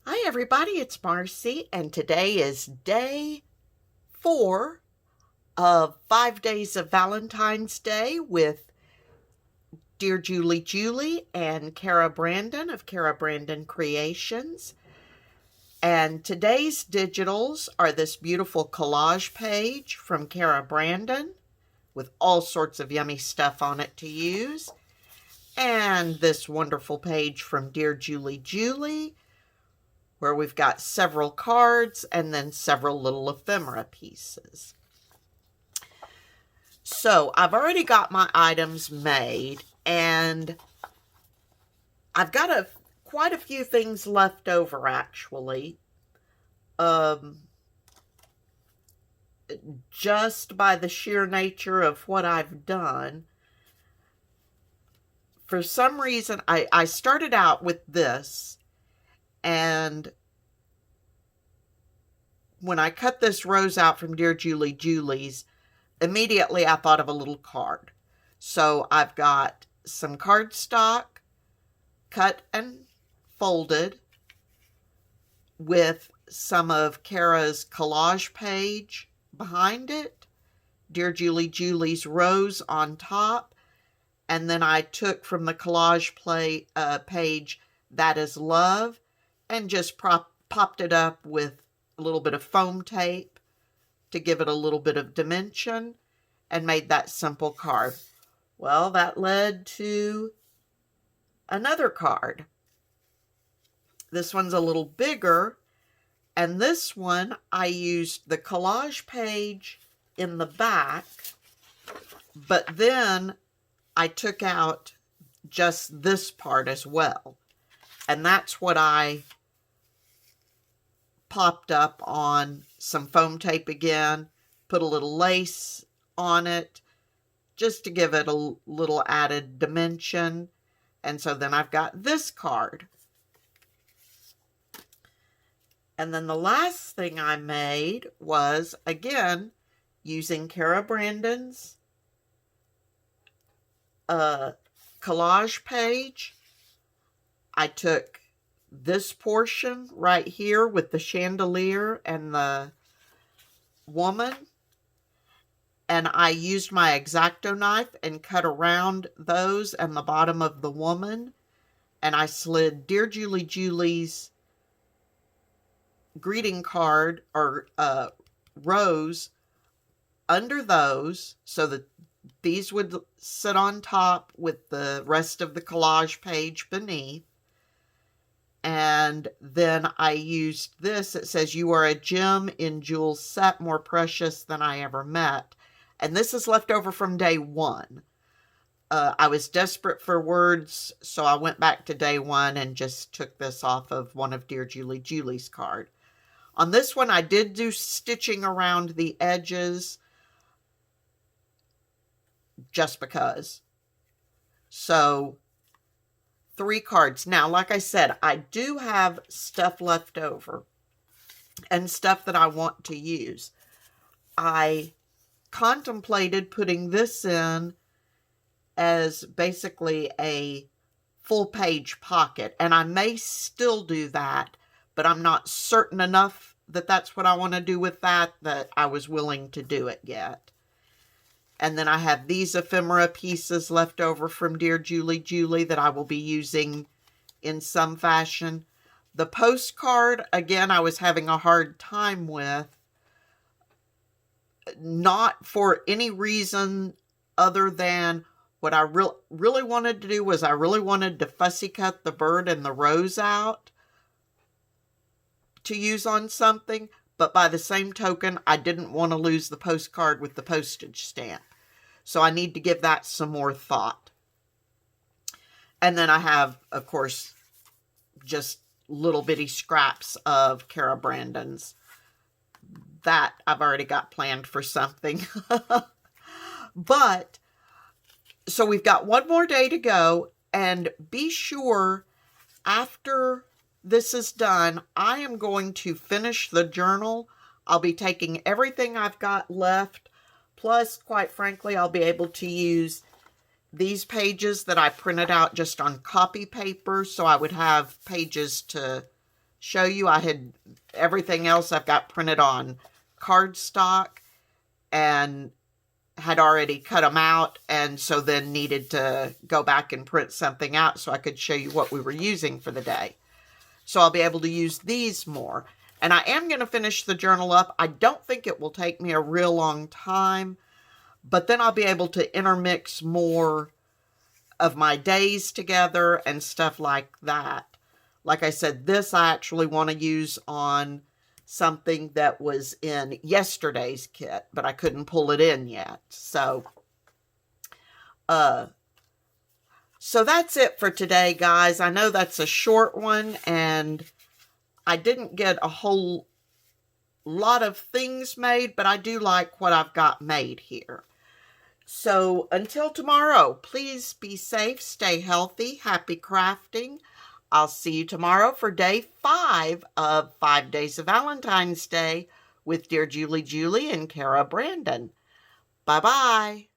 Hi everybody, it's Marcy, and today is day 4 of 5 days of Valentine's Day with Dearjuliejule and Cara Brandon of Cara Brandon Creations. And today's digitals are this beautiful collage page from Cara Brandon with all sorts of yummy stuff on it to use. And this wonderful page from Dearjuliejule, where we've got several cards and then several little ephemera pieces. So I've already got my items made, and I've got quite a few things left over actually. Just by the sheer nature of what I've done. For some reason, I started out with this, and when I cut this rose out from Dearjuliejule's, immediately I thought of a little card. So I've got some cardstock cut and folded with some of Cara's collage page behind it, Dearjuliejule's rose on top, and then I took from the collage page That Is Love and just popped it up with a little bit of foam tape to give it a little bit of dimension and made that simple card. Well, that led to another card. This one's a little bigger, and this one I used the collage page in the back, but then I took out just this part as well. And that's what I popped up on some foam tape again, put a little lace on it, just to give it a little added dimension. And so then I've got this card. And then the last thing I made was, again, using Cara Brandon's collage page. I took this portion right here with the chandelier and the woman, and I used my X-Acto knife and cut around those and the bottom of the woman, and I slid Dearjuliejule's greeting card or rose under those so that these would sit on top with the rest of the collage page beneath. And then I used this. It says, "You are a gem in Jules' set, more precious than I ever met." And this is left over from day 1. I was desperate for words, so I went back to day 1 and just took this off of one of Dearjuliejule's card. On this one, I did do stitching around the edges just because. So 3 cards. Now, like I said, I do have stuff left over and stuff that I want to use. I contemplated putting this in as basically a full page pocket, and I may still do that, but I'm not certain enough that that's what I want to do with that I was willing to do it yet. And then I have these ephemera pieces left over from Dearjuliejulie that I will be using in some fashion. The postcard, again, I was having a hard time with. Not for any reason other than what I really wanted to do was I really wanted to fussy cut the bird and the rose out to use on something. But by the same token, I didn't want to lose the postcard with the postage stamp. So I need to give that some more thought. And then I have, of course, just little bitty scraps of Cara Brandon's. That I've already got planned for something. But, so we've got one more day to go. And be sure, after this is done, I am going to finish the journal. I'll be taking everything I've got left. Plus, quite frankly, I'll be able to use these pages that I printed out just on copy paper. So I would have pages to show you. I had everything else I've got printed on cardstock and had already cut them out, and so then needed to go back and print something out so I could show you what we were using for the day. So I'll be able to use these more. And I am going to finish the journal up. I don't think it will take me a real long time, but then I'll be able to intermix more of my days together and stuff like that. Like I said, this I actually want to use on something that was in yesterday's kit, but I couldn't pull it in yet. So that's it for today, guys. I know that's a short one, and I didn't get a whole lot of things made, but I do like what I've got made here. So until tomorrow, please be safe, stay healthy, happy crafting. I'll see you tomorrow for day 5 of 5 Days of Valentine's Day with Dearjuliejule and Cara Brandon. Bye-bye.